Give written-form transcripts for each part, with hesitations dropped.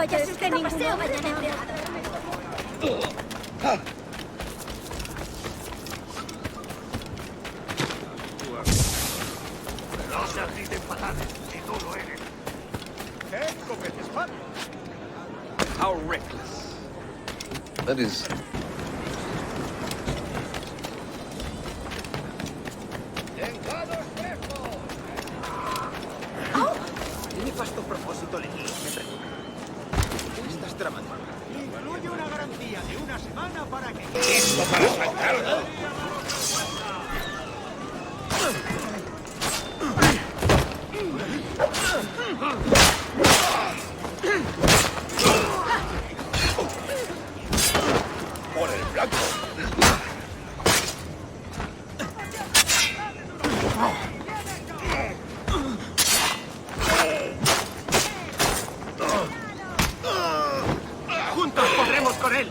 vaya a ser que ninguno mañana embriagado. No se agiten patanes, si tú lo eres. ¿Qué? ¿Cometes mal? How reckless. That is... ¿Qué nefasto propósito le di? Me pregunto. ¿Qué estás tramando? Incluye una garantía de una semana para que... ¡Listo para saltarlo! ¡Por el blanco! ¡Juntos podremos con él!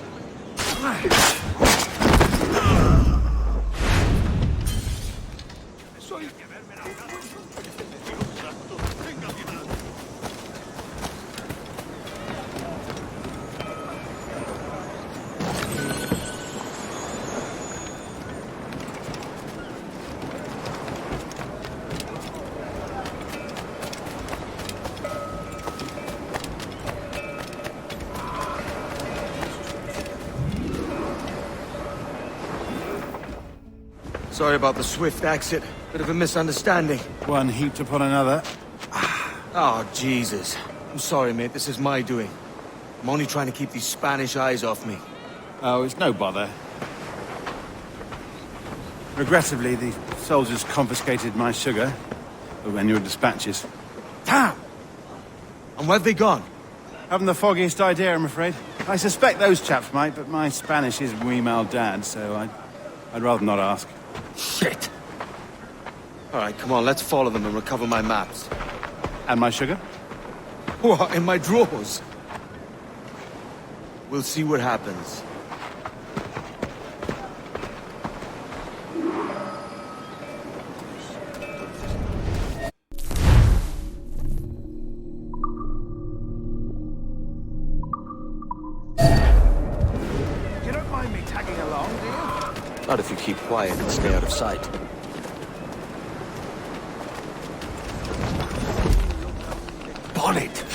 Soy que verme la cara. Dios santo, tenga piedad. Sorry about the swift exit. Bit of a misunderstanding. One heaped upon another. Oh, Jesus. I'm sorry, mate. This is my doing. I'm only trying to keep these Spanish eyes off me. Oh, it's no bother. Regrettably, the soldiers confiscated my sugar and your dispatches. Damn! And where have they gone? Haven't the foggiest idea, I'm afraid. I suspect those chaps might, but my Spanish is wee mal dad, so I'd rather not ask. Shit! Alright, come on, let's follow them and recover my maps. And my sugar? What, in my drawers? We'll see what happens. You don't mind me tagging along, do you? Not if you keep quiet and stay out of sight. Bonnet!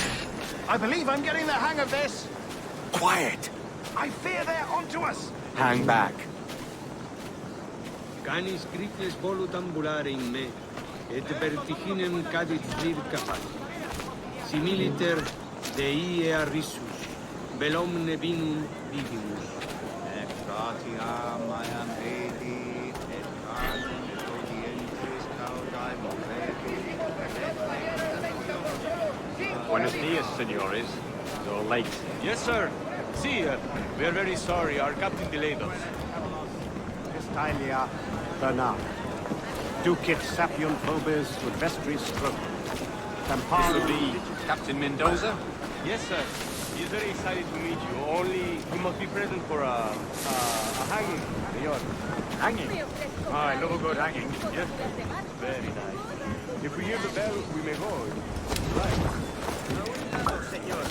I believe I'm getting the hang of this. Quiet! I fear they're onto us. Hang back. Canis cricles volut ambulare in me, et vertiginem cadit vir capat. Similiter Dei arrissus, vel omne vinum vivimus. Extratia maiam vedi, et carnem obedientis caudae movevi. Buenos dias, senores. You're late. Yes, sir. See, we are very sorry. Our captain delayed us. Stylia Bernard. Ducit sapium phobis with vestris stroke. This will be Captain Mendoza? Yes, sir. He is very excited to meet you. Only you must be present for a hanging, senor. Hanging? Ah, I love a good hanging. Yes. Very nice. If we hear the bell, we may go. Right. Senor.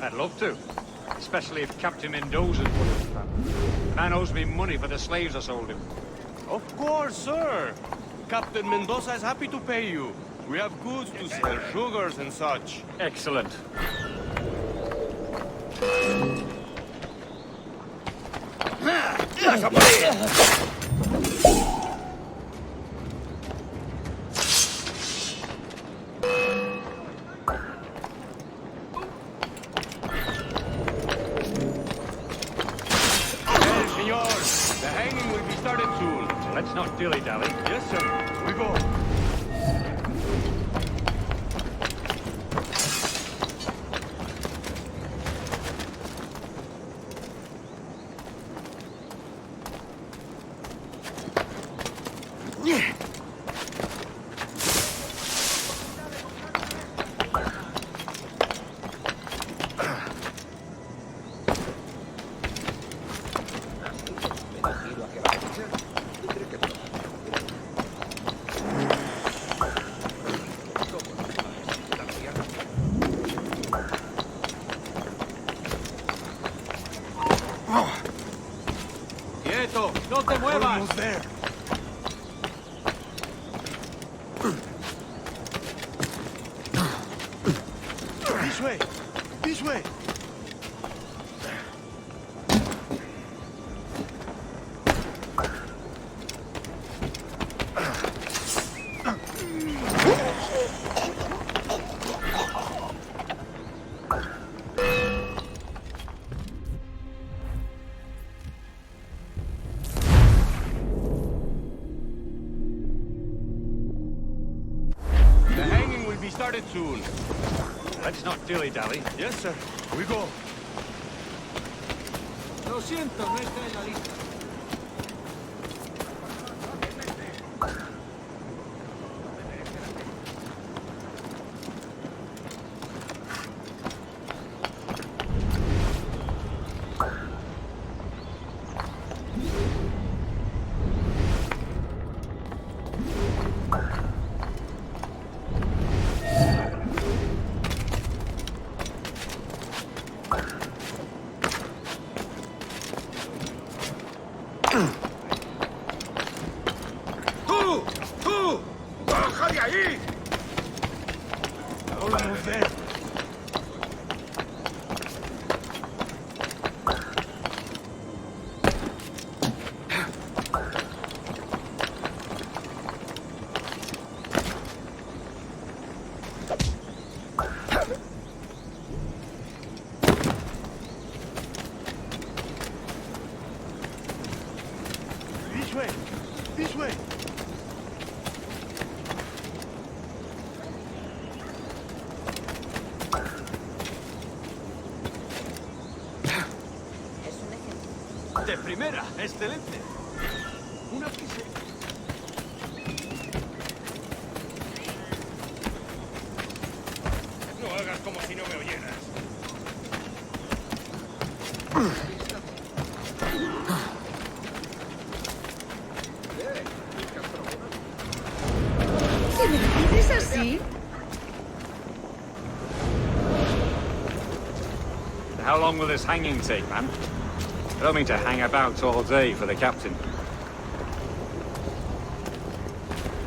I'd love to. Especially if Captain Mendoza's one of the family. The man owes me money for the slaves I sold him. Of course, sir. Captain Mendoza is happy to pay you. We have goods to sell, sugars and such. Excellent. The hanging will be started soon. Let's not dilly-dally. Yes, sir. We go. ¡Quieto! ¡No te muevas! Almost there. This way. This way. The hanging will be started soon. Let's not dilly-dally. Yes, sir. We go. Lo siento, no está en la lista. ¡Tú! ¡Tú! ¡Baja de ahí! Almost there. This way. This way. De primera, excelente. Una pizza. No hagas como si no me oyeras. ¿Qué me dices así? How long will this hanging take, man? I don't mean to hang about all day for the captain.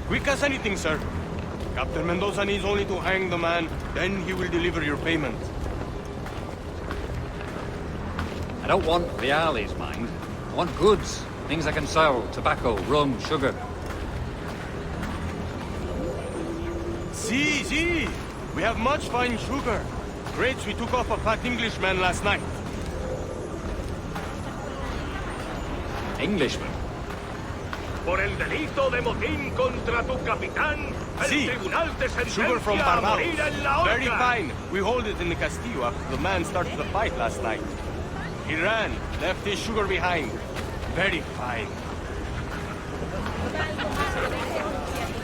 Quick as anything, sir. Captain Mendoza needs only to hang the man, then he will deliver your payment. I don't want reales, mind. I want goods. Things I can sell. Tobacco, rum, sugar. See. We have much fine sugar. Grapes we took off a fat Englishman last night. Englishman? Por el delito de motín contra tu capitán, el Sí. tribunal te Sugar from sentencia a Barbados. morir en la horca. Very fine. We hold it in the Castillo after the man started the fight last night. He ran, left his sugar behind. Very fine.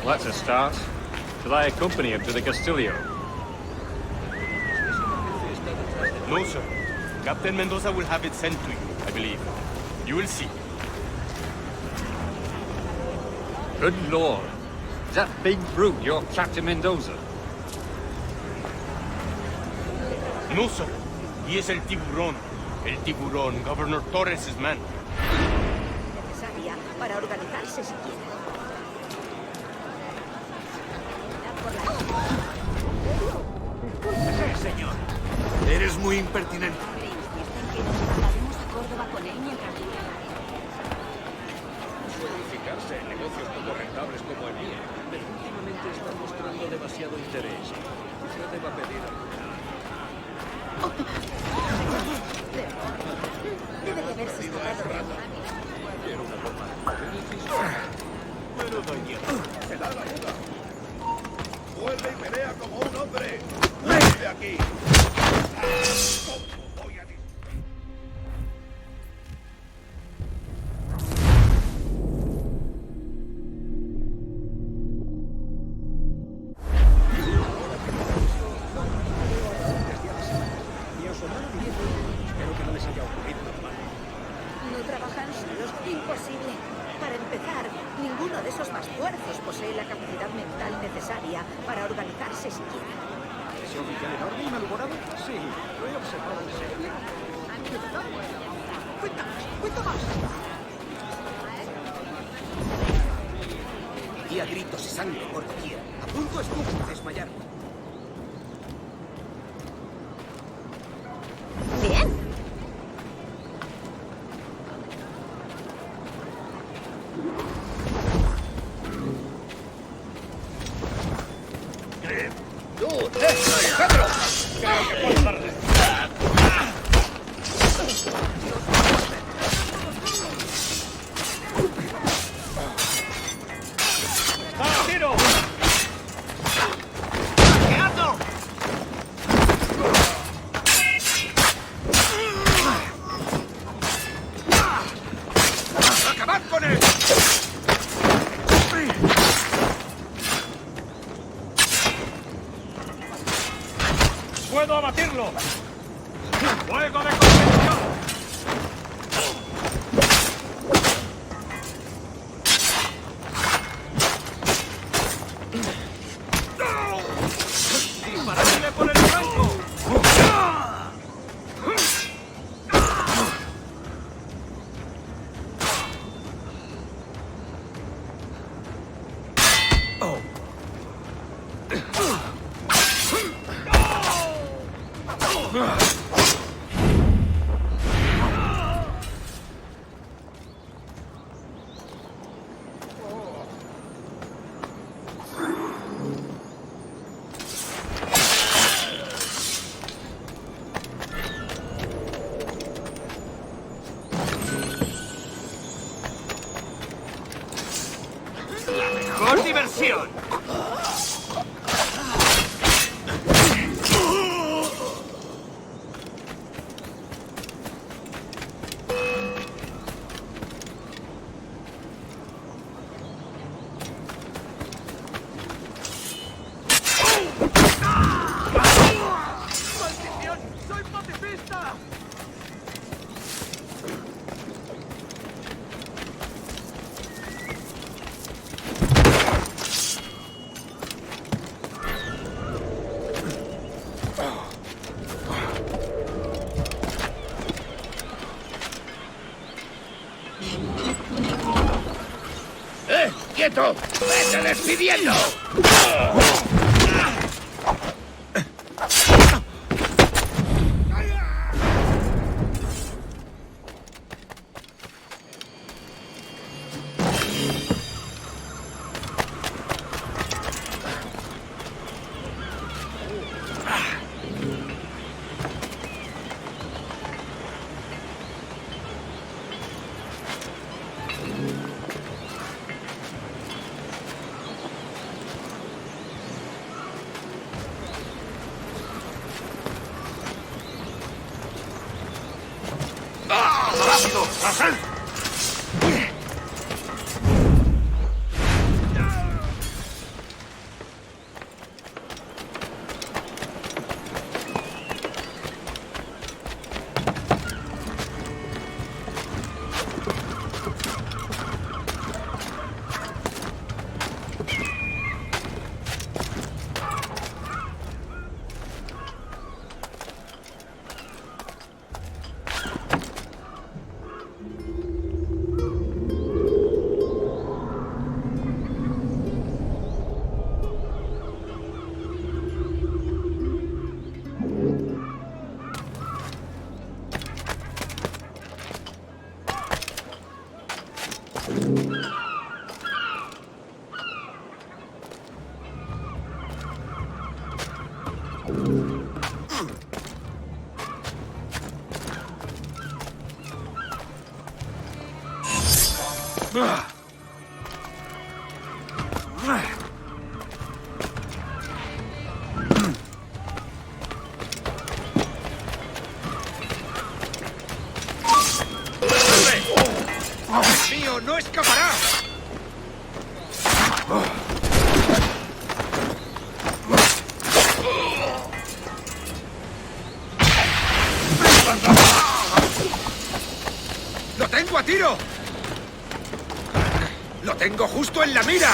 Let's a start. Shall I accompany him to the Castillo? No, sir. Captain Mendoza will have it sent to you, I believe. You will see. Good lord. Is that big brute your Captain Mendoza? No, sir. He is el tiburón. El tiburón, Governor Torres' man. Necesaria para organizarse si quiere. Sí, señor. Eres muy impertinente. Que nos trasladaremos a Córdoba con él mientras dure. Suele fijarse en negocios poco rentables como el mío, pero últimamente está mostrando demasiado interés. Quizá deba pedir Debe de haberse escapado. quiero una broma. Menudo idiota. Se da la ayuda. Vuelve y pelea como un hombre. ¡Vuelve aquí! Voy a disparar. trabajan solos. Imposible. Para empezar, ninguno de esos mastuerzos posee la capacidad mental necesaria para organizarse siquiera. ¿Ese oficial enorme y malhumorado? Sí, lo he observado en serio. ¿De verdad? Cuenta más. Oía gritos y sangre por doquier. A punto estuvo de desmayar. Bien. ¡Alejandro! Creo que puedo darle. ¡Está a tiro! ¡Quedando! ¡Acabad con él! ¡Puedo abatirlo! ¡Fuego de contención! ¡Disparadle por el flanco! ¡Mejor diversión! ¡Maldición! ¡Soy pacifista! ¡Quieto! ¡Vete despidiendo! ¡Rápido! ¡Haced! ¡Mío, no escapará! ¡Lo tengo! ¡Blanco a tiro! ¡Lo tengo justo en la mira!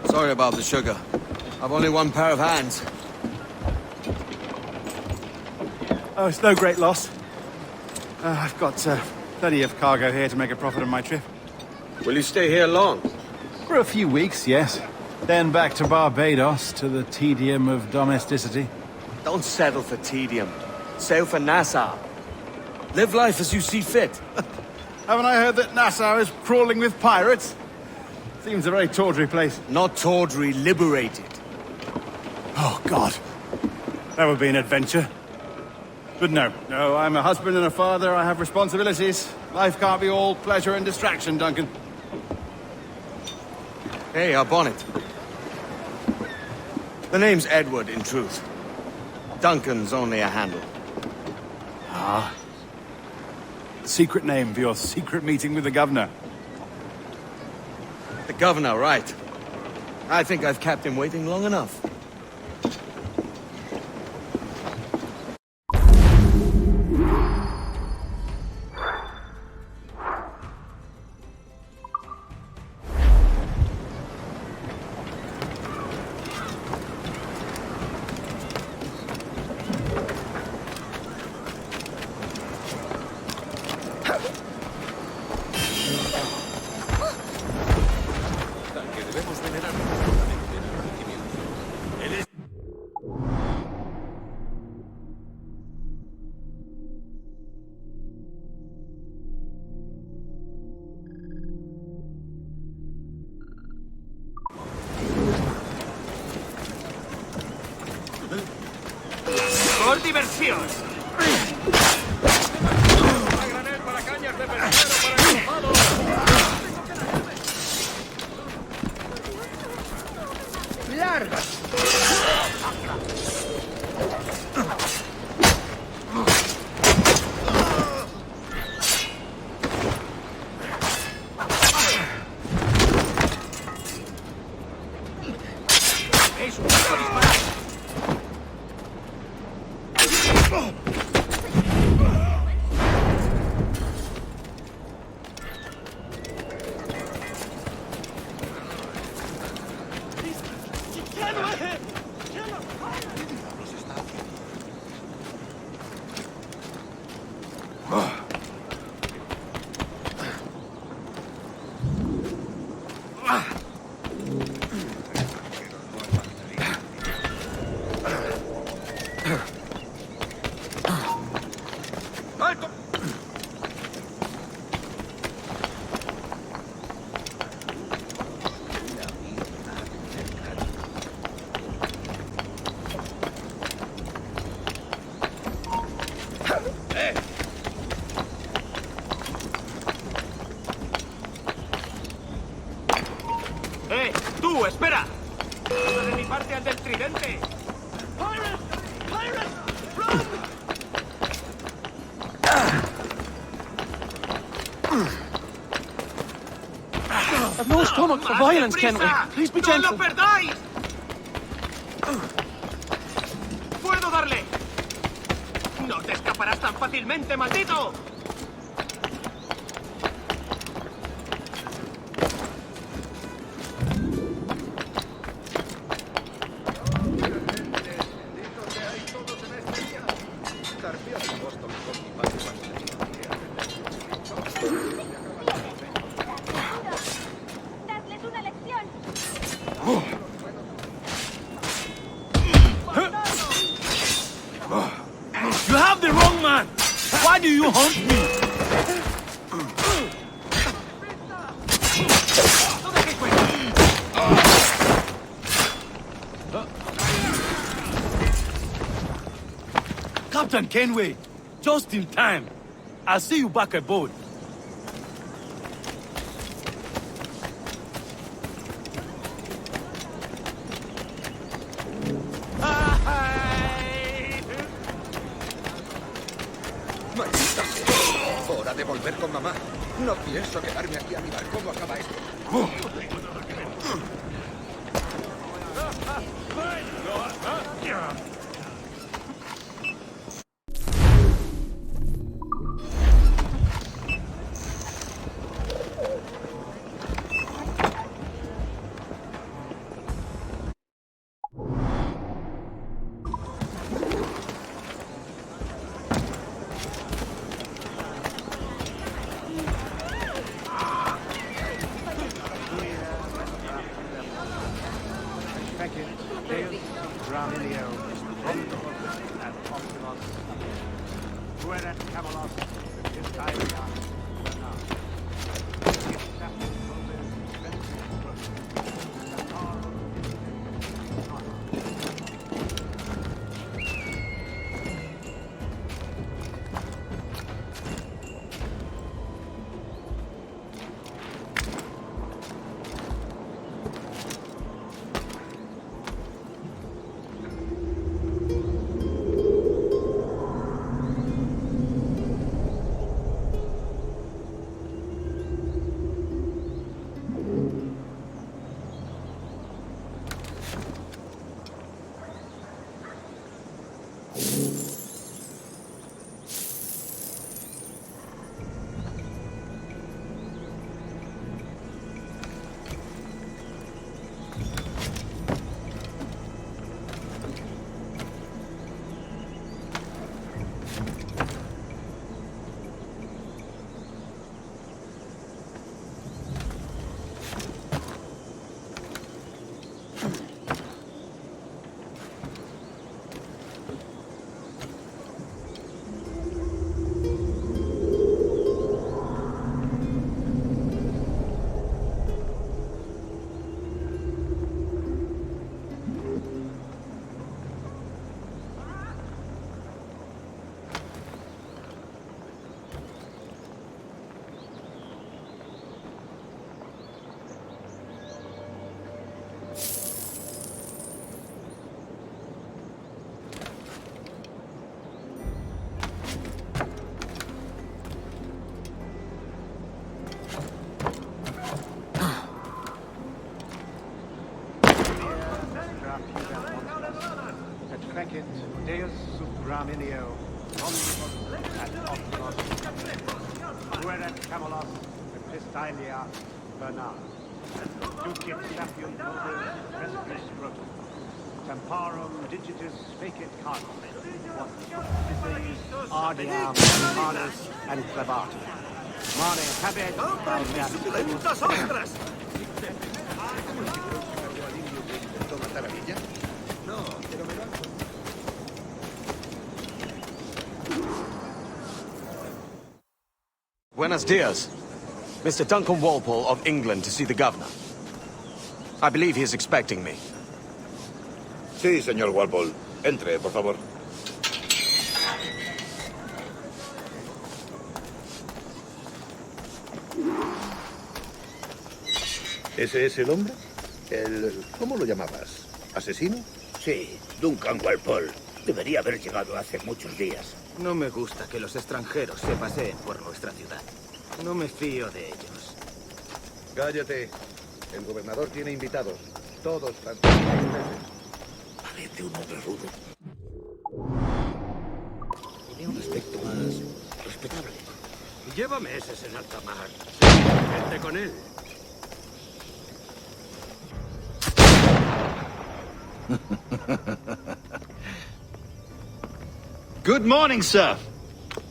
Sorry about the sugar. I've only one pair of hands. Oh, it's no great loss. I've got plenty of cargo here to make a profit on my trip. Will you stay here long? For a few weeks, yes. Then back to Barbados, to the tedium of domesticity. Don't settle for tedium. Sail for Nassau. Live life as you see fit. Haven't I heard that Nassau is crawling with pirates? Seems a very tawdry place. Not tawdry, liberated. Oh, God. That would be an adventure. But no, I'm a husband and a father. I have responsibilities. Life can't be all pleasure and distraction, Duncan. Hey, our bonnet. The name's Edward, in truth. Duncan's only a handle. Ah. Secret name for your secret meeting with the governor. The governor, right. I think I've kept him waiting long enough. ¡Por diversión! ¡A granel para cañas de pesquero para el mojado! ¡Largas! ¡Es un poco disparar! ¡Alto! ¡Tú, espera! ¡De mi parte al del tridente! I've no stomach for violence, Kenry. Please be ¡No gentle. lo perdáis! ¡Puedo darle! ¡No te escaparás tan fácilmente, maldito! ¡Dadles una lección! You have the wrong man! Why do you hunt me? Captain Kenway, just in time. I'll see you back aboard. ¡Maldita sea! ¡Hora de volver con mamá! No pienso quedarme aquí a mirar cómo acaba esto. Fecit Deus subraminio omnibus et optimos fuerat Camelos et Pistylia Bernard ducit sapiunt nobis rescus rotum temparum digitis fecit carnum ardiam manus and clebatum mane habet ¡Suculentas ostras! esta la villa? No, pero me lo han contado. Buenos dias. Mr. Duncan Walpole of England to see the governor. I believe he is expecting me. Sí, señor Walpole. Entre, por favor. ¿Ese es el hombre? ¿Cómo lo llamabas? ¿Asesino? Sí, Duncan Walpole. Debería haber llegado hace muchos días. No me gusta que los extranjeros se paseen por nuestra ciudad. No me fío de ellos. Cállate. El gobernador tiene invitados. Todos franceses. Parece un hombre rudo. Tiene un aspecto más respetable. Lleva meses en alta mar. Vente con él. Good morning, sir.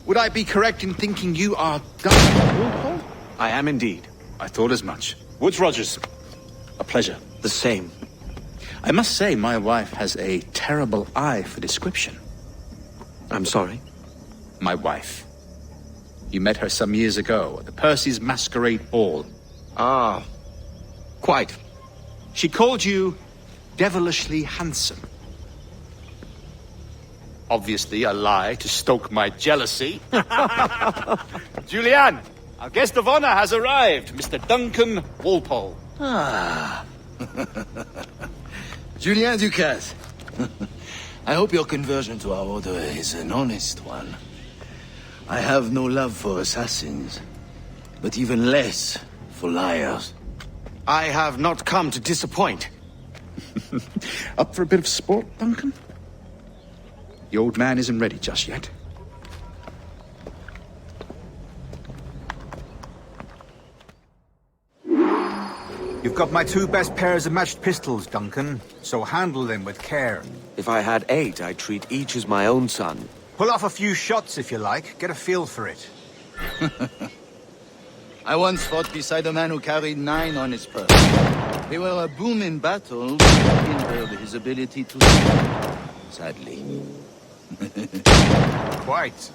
Would I be correct in thinking you are Duncan Walpole? I am indeed. I thought as much. Woods Rogers. A pleasure. The same. I must say, my wife has a terrible eye for description. I'm sorry? My wife. You met her some years ago at the Percy's Masquerade Ball. Ah, quite. She called you devilishly handsome. Obviously a lie to stoke my jealousy. Julianne, our guest of honor has arrived, Mr. Duncan Walpole. Ah. Julien Ducasse. I hope your conversion to our order is an honest one. I have no love for assassins, but even less for liars. I have not come to disappoint. Up for a bit of sport, Duncan? The old man isn't ready just yet. You've got my 2 best pairs of matched pistols, Duncan, so handle them with care. If I had 8, I'd treat each as my own son. Pull off a few shots if you like. Get a feel for it. I once fought beside a man who carried 9 on his person. They were a boom in battle, but hindered his ability to shoot, sadly. Quite.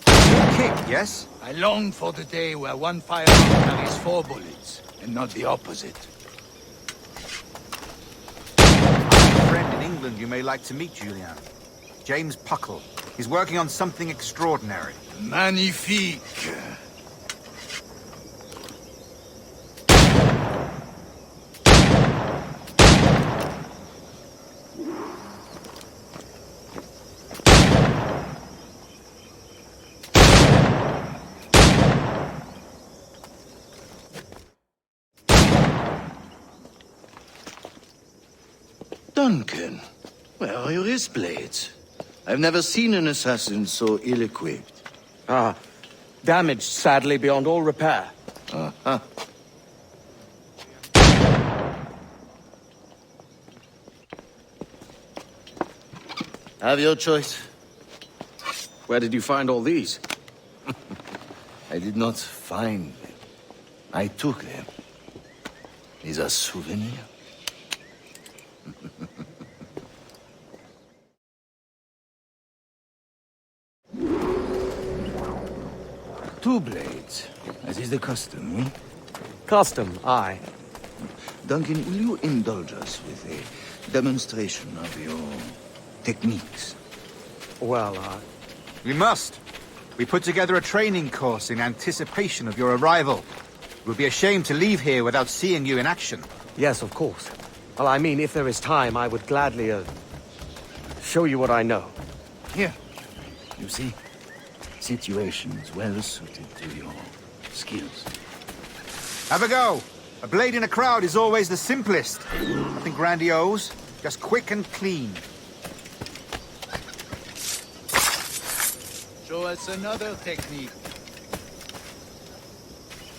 Good kick, yes? I long for the day where one firearm carries 4 bullets, and not the opposite. I have a friend in England you may like to meet, Julian. James Puckle. He's working on something extraordinary. Magnifique! Duncan, where are your wrist blades? I've never seen an assassin so ill-equipped. Ah, damaged, sadly, beyond all repair. Uh-huh. Have your choice. Where did you find all these? I did not find them. I took them. These are souvenirs. 2 blades, as is the custom, eh? Custom, aye. Duncan, will you indulge us with a demonstration of your techniques? Well, We must. We put together a training course in anticipation of your arrival. It would be a shame to leave here without seeing you in action. yes, of course. Well, I mean, if there is time, I would gladly, show you what I know. Here, you see, situations well suited to your skills. Have a go. A blade in a crowd is always the simplest. Nothing grandiose, just quick and clean. Show us another technique.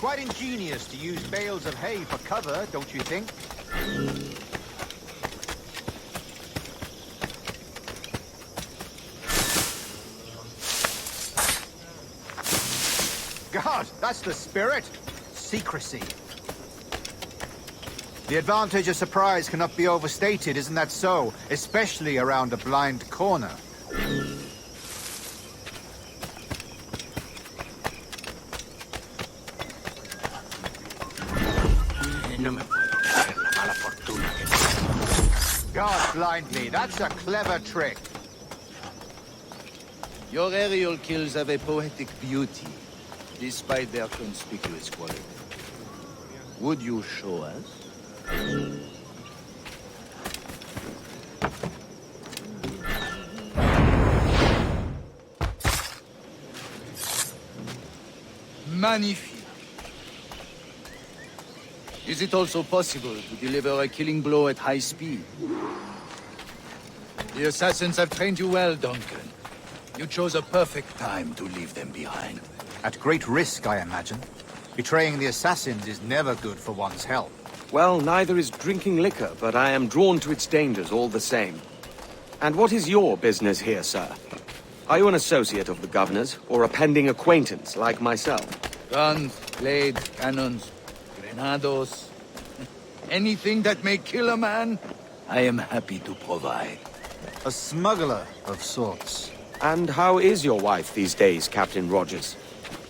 Quite ingenious to use bales of hay for cover, don't you think? God, that's the spirit. secrecy. The advantage of surprise cannot be overstated, isn't that so? Especially around a blind corner. God blindly, that's a clever trick. Your aerial kills have a poetic beauty, despite their conspicuous quality. Would you show us? Magnifique. Is it also possible to deliver a killing blow at high speed? The assassins have trained you well, Duncan. You chose a perfect time to leave them behind. At great risk, I imagine. Betraying the assassins is never good for one's health. Well, neither is drinking liquor, but I am drawn to its dangers all the same. And what is your business here, sir? Are you an associate of the governor's, or a pending acquaintance like myself? Guns, blades, cannons, grenados. Anything that may kill a man, I am happy to provide. A smuggler of sorts. And how is your wife these days, Captain Rogers?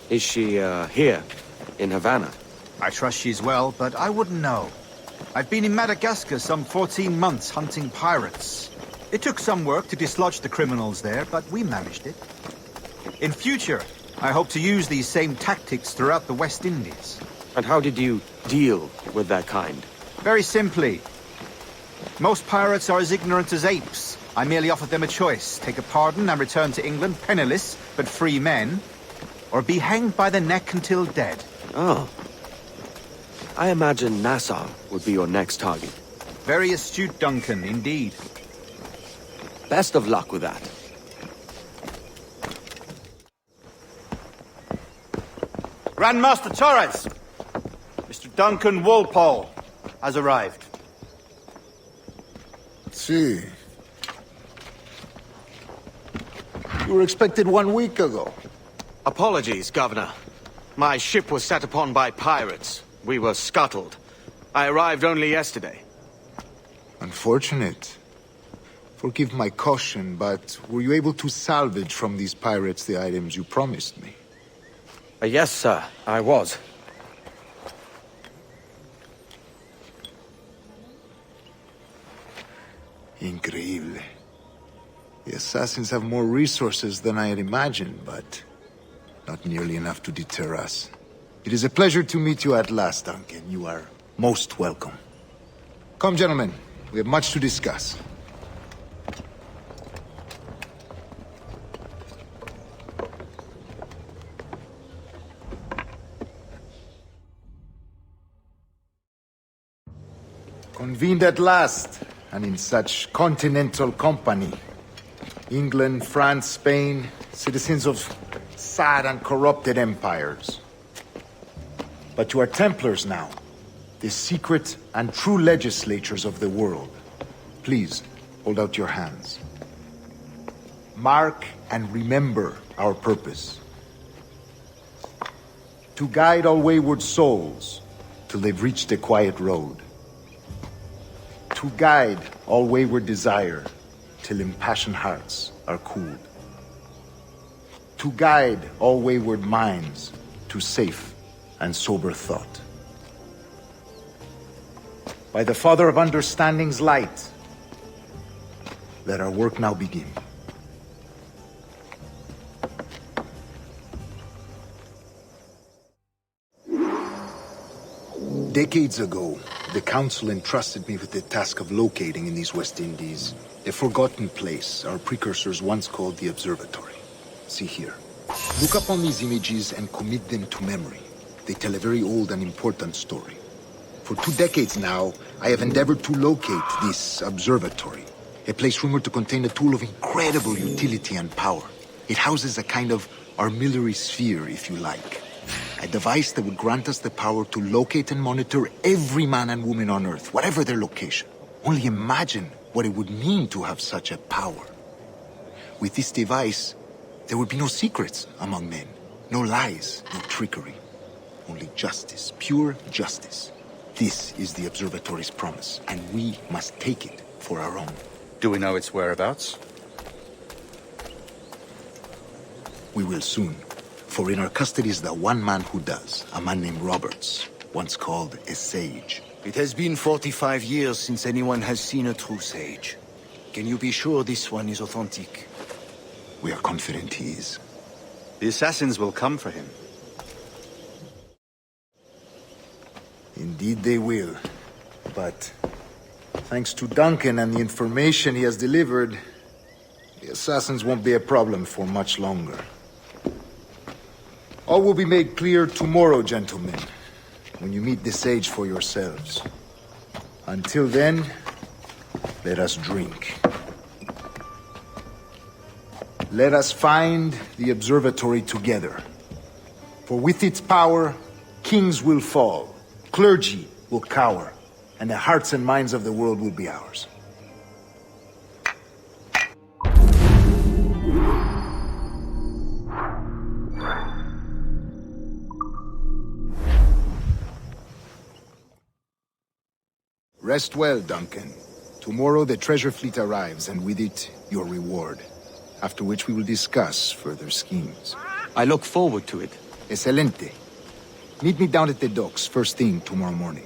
Is she, here, in Havana? I trust she's well, but I wouldn't know. I've been in Madagascar some 14 months hunting pirates. It took some work to dislodge the criminals there, but we managed it. In future, I hope to use these same tactics throughout the West Indies. And how did you deal with that kind? Very simply. Most pirates are as ignorant as apes. I merely offered them a choice. Take a pardon and return to England penniless, but free men. Or be hanged by the neck until dead. Oh. I imagine Nassau would be your next target. Very astute, Duncan, indeed. Best of luck with that. Grandmaster Torres! Mr. Duncan Walpole has arrived. See. You were expected 1 week ago. Apologies, Governor. My ship was set upon by pirates. We were scuttled. I arrived only yesterday. Unfortunate. Forgive my caution, but were you able to salvage from these pirates the items you promised me? Yes, sir, I was. Increíble. The assassins have more resources than I had imagined, but not nearly enough to deter us. It is a pleasure to meet you at last, Duncan. You are most welcome. Come, gentlemen. We have much to discuss. Convened at last, and in such continental company. England, France, Spain, citizens of sad and corrupted empires. But you are Templars now, the secret and true legislators of the world. Please, hold out your hands. Mark and remember our purpose. To guide all wayward souls till they've reached a quiet road. To guide all wayward desire till impassioned hearts are cooled. To guide all wayward minds to safe and sober thought. By the Father of Understanding's light, let our work now begin. Decades ago, the Council entrusted me with the task of locating in these West Indies a forgotten place our precursors once called the Observatory. See here. Look upon these images and commit them to memory. They tell a very old and important story. For 2 decades now, I have endeavored to locate this observatory, a place rumored to contain a tool of incredible utility and power. It houses a kind of armillary sphere, if you like. A device that would grant us the power to locate and monitor every man and woman on Earth, whatever their location. Only imagine what it would mean to have such a power. With this device, there would be no secrets among men, no lies, no trickery. Only justice, pure justice. This is the Observatory's promise, and we must take it for our own. Do we know its whereabouts? We will soon. For in our custody is the one man who does, a man named Roberts, once called a sage. It has been 45 years since anyone has seen a true sage. Can you be sure this one is authentic? We are confident he is. The assassins will come for him. Indeed they will. But thanks to Duncan and the information he has delivered, the assassins won't be a problem for much longer. All will be made clear tomorrow, gentlemen, when you meet the sage for yourselves. Until then, let us drink. Let us find the observatory together. For with its power, kings will fall, clergy will cower, and the hearts and minds of the world will be ours. Rest well, Duncan. Tomorrow the treasure fleet arrives, and with it, your reward. After which we will discuss further schemes. I look forward to it. Excelente. Meet me down at the docks first thing tomorrow morning.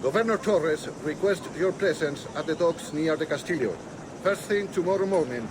Governor Torres requests your presence at the docks near the Castillo. First thing tomorrow morning.